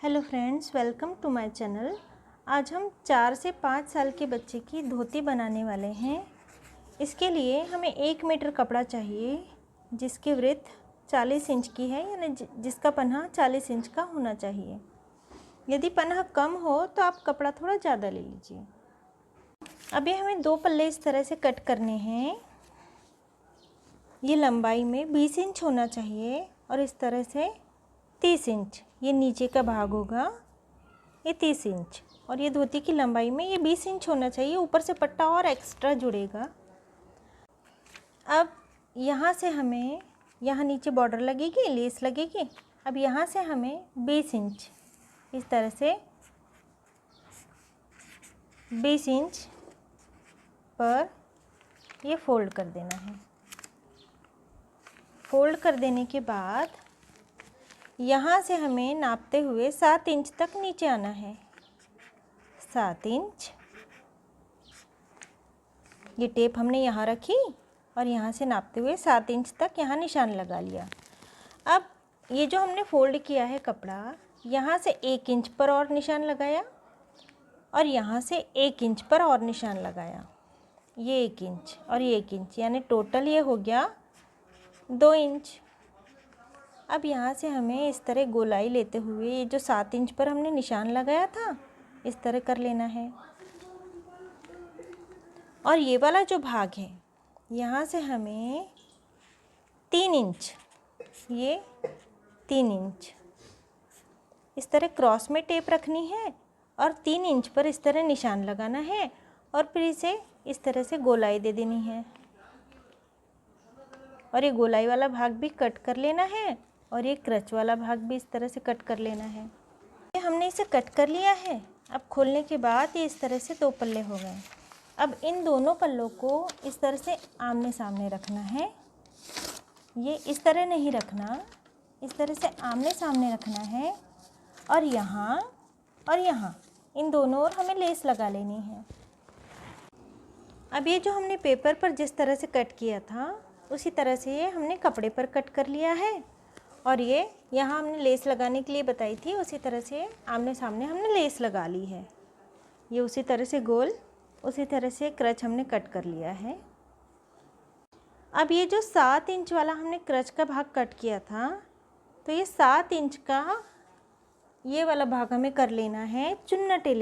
Hello friends, welcome to my channel. आज हम 4 से 5 साल के बच्चे की धोती बनाने वाले हैं। इसके लिए हमें 1 मीटर कपड़ा चाहिए जिसकी वृत्त 40 इंच की है, यानी जिसका पन्हा 40 इंच का होना चाहिए। यदि पन्हा कम हो तो आप कपड़ा थोड़ा ज़्यादा ले लीजिए। अभी हमें 2 पल्ले इस तरह से कट करने हैं। ये लंबाई में 20 इंच होना चाहिए और इस तरह से 30 इंच ये नीचे का भाग होगा, ये 30 इंच, और ये धोती की लंबाई में ये 20 इंच होना चाहिए। ऊपर से पट्टा और एक्स्ट्रा जुड़ेगा। अब यहाँ से हमें, यहाँ नीचे बॉर्डर लगेगी, लेस लगेगी। अब यहाँ से हमें 20 इंच इस तरह से 20 इंच पर ये फोल्ड कर देना है। फोल्ड कर देने के बाद यहाँ से हमें नापते हुए 7 इंच तक नीचे आना है। 7 इंच ये टेप हमने यहाँ रखी और यहाँ से नापते हुए 7 इंच तक यहाँ निशान लगा लिया। अब ये जो हमने फोल्ड किया है कपड़ा, यहाँ से 1 इंच पर और निशान लगाया और यहाँ से 1 इंच पर और निशान लगाया। ये 1 इंच और ये 1 इंच, यानी टोटल ये हो गया 2 इंच। अब यहाँ से हमें इस तरह गोलाई लेते हुए ये जो 7 इंच पर हमने निशान लगाया था, इस तरह कर लेना है। और ये वाला जो भाग है, यहाँ से हमें 3 इंच, ये 3 इंच इस तरह क्रॉस में टेप रखनी है और 3 इंच पर इस तरह निशान लगाना है और फिर इसे इस तरह से गोलाई दे देनी है। और ये गोलाई वाला भाग भी कट कर लेना है और ये क्रच वाला भाग भी इस तरह से कट कर लेना है। ये हमने इसे कट कर लिया है। अब खोलने के बाद ये इस तरह से 2 पल्ले हो गए। अब इन दोनों पल्लों को इस तरह से आमने सामने रखना है। ये इस तरह नहीं रखना, इस तरह से आमने सामने रखना है। और यहाँ इन दोनों ओर हमें लेस लगा लेनी है। अब ये जो हमने पेपर पर जिस तरह से कट किया था, उसी तरह से ये हमने कपड़े पर कट कर लिया है। और ये यहाँ हमने लेस लगाने के लिए बताई थी, उसी तरह से आमने सामने हमने लेस लगा ली है। ये उसी तरह से गोल, उसी तरह से क्रच हमने कट कर लिया है। अब ये जो 7 इंच वाला हमने क्रच का भाग कट किया था, तो ये 7 इंच का ये वाला भाग हमें कर लेना है चुन्नटे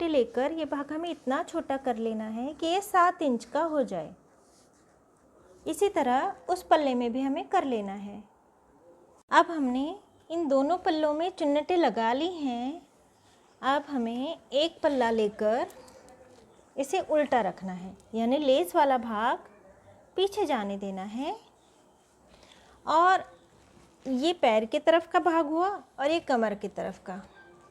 लेकर ये भाग हमें इतना छोटा कर लेना है कि ये 7 इंच का हो जाए। इसी तरह उस पल्ले में भी हमें कर लेना है। अब हमने इन दोनों पल्लों में चुन्नटें लगा ली हैं। अब हमें एक पल्ला लेकर इसे उल्टा रखना है, यानी लेस वाला भाग पीछे जाने देना है। और ये पैर की तरफ का भाग हुआ और ये कमर की तरफ का।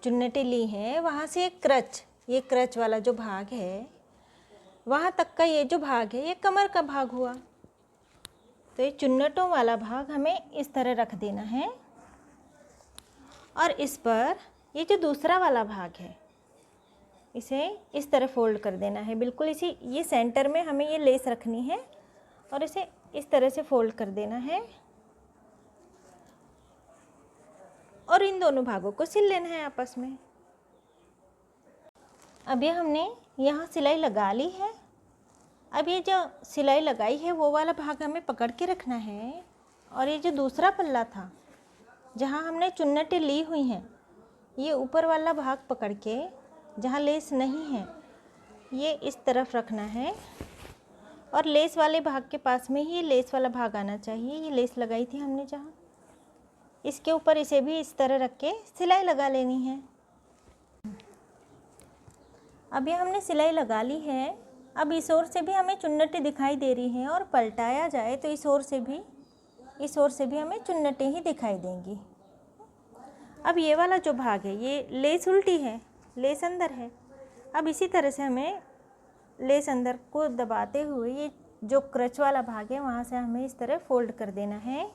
चुन्नटें ली हैं, वहाँ से एक क्रच, ये क्रच वाला जो भाग है, वहाँ तक का ये जो भाग है, ये कमर का भाग हुआ। तो ये चुन्नटों वाला भाग हमें इस तरह रख देना है। और इस पर ये जो दूसरा वाला भाग है, इसे इस तरह फोल्ड कर देना है। बिल्कुल इसी ये सेंटर में हमें ये लेस रखनी है और इसे इस तरह से फोल्ड कर देना है और इन दोनों भागों को सिल लेना है आपस में। अब ये हमने यहाँ सिलाई लगा ली है। अब ये जो सिलाई लगाई है वो वाला भाग हमें पकड़ के रखना है। और ये जो दूसरा पल्ला था जहाँ हमने चुन्नटें ली हुई हैं, ये ऊपर वाला भाग पकड़ के, जहाँ लेस नहीं है, ये इस तरफ रखना है। और लेस वाले भाग के पास में ही ये लेस वाला भाग आना चाहिए। ये लेस लगाई थी हमने जहाँ, इसके ऊपर इसे भी इस तरह रख के सिलाई लगा लेनी है। अब ये हमने सिलाई लगा ली है। अब इस ओर से भी हमें चुन्नटें दिखाई दे रही हैं और पलटाया जाए तो इस ओर से भी हमें चुन्नटें ही दिखाई देंगी। अब ये वाला जो भाग है, ये लेस उल्टी है, लेस अंदर है। अब इसी तरह से हमें लेस अंदर को दबाते हुए ये जो क्रच वाला भाग है, वहाँ से हमें इस तरह फोल्ड कर देना है।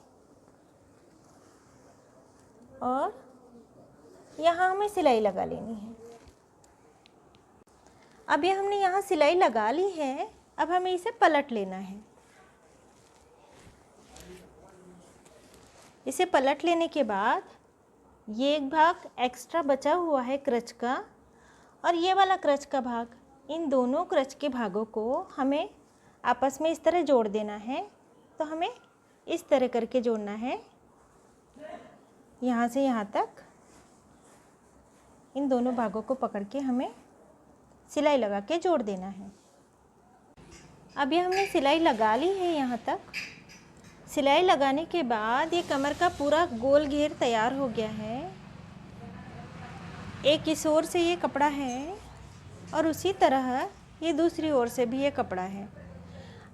और यहाँ हमें सिलाई लगा लेनी है। अब ये हमने यहाँ सिलाई लगा ली है। अब हमें इसे पलट लेना है। इसे पलट लेने के बाद ये एक भाग एक्स्ट्रा बचा हुआ है क्रच का और ये वाला क्रच का भाग, इन दोनों क्रच के भागों को हमें आपस में इस तरह जोड़ देना है। तो हमें इस तरह करके जोड़ना है, यहाँ से यहाँ तक इन दोनों भागों को पकड़ के हमें सिलाई लगा के जोड़ देना है। अभी हमने सिलाई लगा ली है यहाँ तक। सिलाई लगाने के बाद ये कमर का पूरा गोल घेर तैयार हो गया है। एक इस ओर से ये कपड़ा है और उसी तरह ये दूसरी ओर से भी ये कपड़ा है।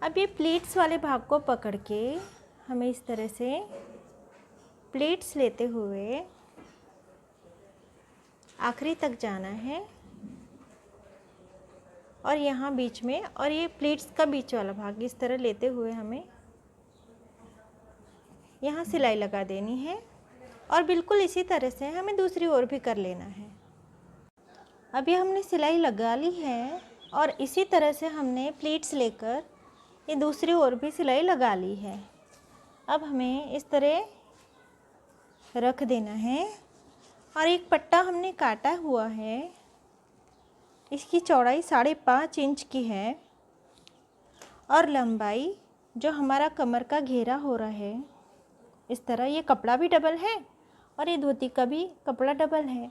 अब ये प्लीट्स वाले भाग को पकड़ के हमें इस तरह से प्लीट्स लेते हुए आखिरी तक जाना है और यहाँ बीच में, और ये प्लीट्स का बीच वाला भाग इस तरह लेते हुए हमें यहाँ सिलाई लगा देनी है और बिल्कुल इसी तरह से हमें दूसरी ओर भी कर लेना है। अभी हमने सिलाई लगा ली है और इसी तरह से हमने प्लीट्स लेकर ये दूसरी ओर भी सिलाई लगा ली है। अब हमें इस तरह रख देना है और एक पट्टा हमने काटा हुआ है। इसकी चौड़ाई 5.5 इंच की है और लंबाई जो हमारा कमर का घेरा हो रहा है इस तरह, ये कपड़ा भी डबल है और ये धोती का भी कपड़ा डबल है।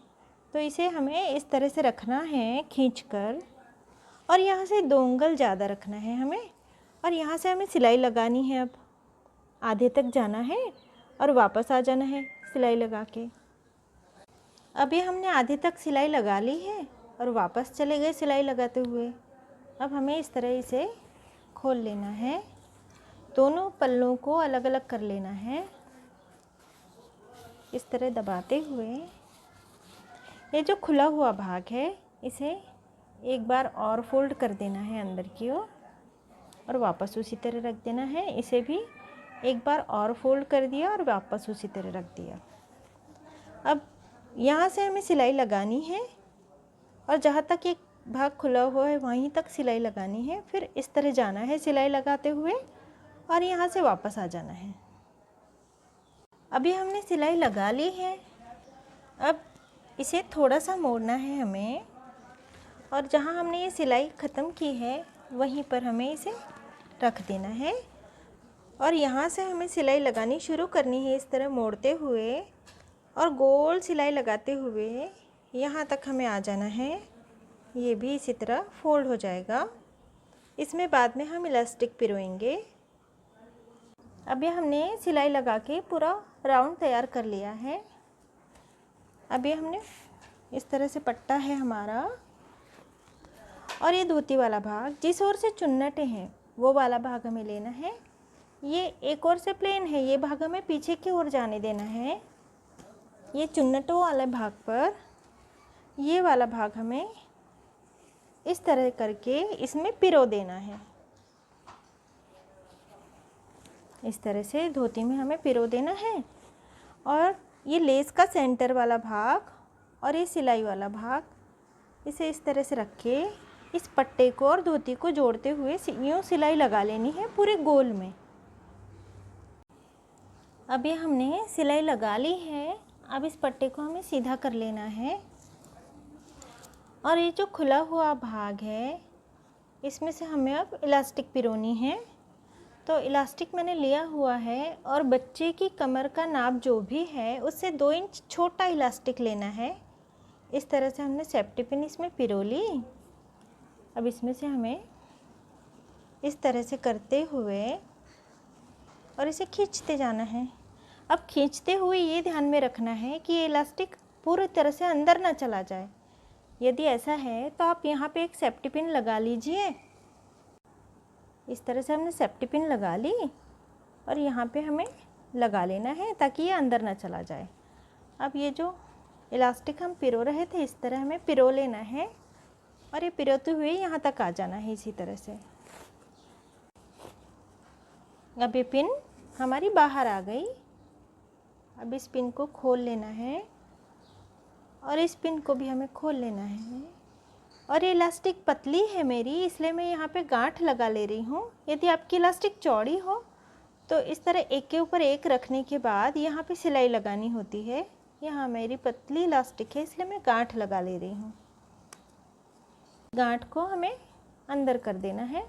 तो इसे हमें इस तरह से रखना है खींचकर, और यहाँ से 2 उंगल ज़्यादा रखना है हमें, और यहाँ से हमें सिलाई लगानी है। अब आधे तक जाना है और वापस आ जाना है सिलाई लगा के। अभी हमने आधे तक सिलाई लगा ली है और वापस चले गए सिलाई लगाते हुए। अब हमें इस तरह इसे खोल लेना है, दोनों पल्लों को अलग अलग कर लेना है इस तरह दबाते हुए। ये जो खुला हुआ भाग है इसे एक बार और फोल्ड कर देना है अंदर की ओर और वापस उसी तरह रख देना है। इसे भी एक बार और फोल्ड कर दिया और वापस उसी तरह रख दिया। अब यहाँ से हमें सिलाई लगानी है और जहाँ तक एक भाग खुला हुआ है वहीं तक सिलाई लगानी है। फिर इस तरह जाना है सिलाई लगाते हुए और यहाँ से वापस आ जाना है। अभी हमने सिलाई लगा ली है। अब इसे थोड़ा सा मोड़ना है हमें और जहाँ हमने ये सिलाई ख़त्म की है वहीं पर हमें इसे रख देना है और यहाँ से हमें सिलाई लगानी शुरू करनी है इस तरह मोड़ते हुए और गोल सिलाई लगाते हुए यहाँ तक हमें आ जाना है। ये भी इसी तरह फोल्ड हो जाएगा। इसमें बाद में हम इलास्टिक पिरोएंगे। अभी हमने सिलाई लगा के पूरा राउंड तैयार कर लिया है। अभी हमने इस तरह से पट्टा है हमारा और ये धोती वाला भाग जिस ओर से चुन्नटें हैं वो वाला भाग हमें लेना है। ये एक ओर से प्लेन है, ये भाग हमें पीछे की ओर जाने देना है। ये चुन्नटों वाले भाग पर ये वाला भाग हमें इस तरह करके इसमें पिरो देना है। इस तरह से धोती में हमें पिरो देना है और ये लेस का सेंटर वाला भाग और ये सिलाई वाला भाग इसे इस तरह से रख के इस पट्टे को और धोती को जोड़ते हुए यूँ सिलाई लगा लेनी है पूरे गोल में। अभी हमने सिलाई लगा ली है। अब इस पट्टे को हमें सीधा कर लेना है और ये जो खुला हुआ भाग है इसमें से हमें अब इलास्टिक पिरोनी है। तो इलास्टिक मैंने लिया हुआ है और बच्चे की कमर का नाप जो भी है उससे 2 इंच छोटा इलास्टिक लेना है। इस तरह से हमने सेफ्टी पिन इसमें पिरो ली। अब इसमें से हमें इस तरह से करते हुए और इसे खींचते जाना है। अब खींचते हुए ये ध्यान में रखना है कि ये इलास्टिक पूरी तरह से अंदर ना चला जाए। यदि ऐसा है तो आप यहाँ पे एक सेफ्टी पिन लगा लीजिए। इस तरह से हमने सेफ्टी पिन लगा ली और यहाँ पे हमें लगा लेना है ताकि ये अंदर ना चला जाए। अब ये जो इलास्टिक हम पिरो रहे थे इस तरह हमें पिरो लेना है और ये पिरोते हुए यहाँ तक आ जाना है इसी तरह से। अब ये पिन हमारी बाहर आ गई। अब इस पिन को खोल लेना है और इस पिन को भी हमें खोल लेना है। और ये इलास्टिक पतली है मेरी इसलिए मैं यहाँ पे गांठ लगा ले रही हूँ। यदि आपकी इलास्टिक चौड़ी हो तो इस तरह एक के ऊपर एक रखने के बाद यहाँ पे सिलाई लगानी होती है। यहाँ मेरी पतली इलास्टिक है इसलिए मैं गांठ लगा ले रही हूँ। गांठ को हमें अंदर कर देना है।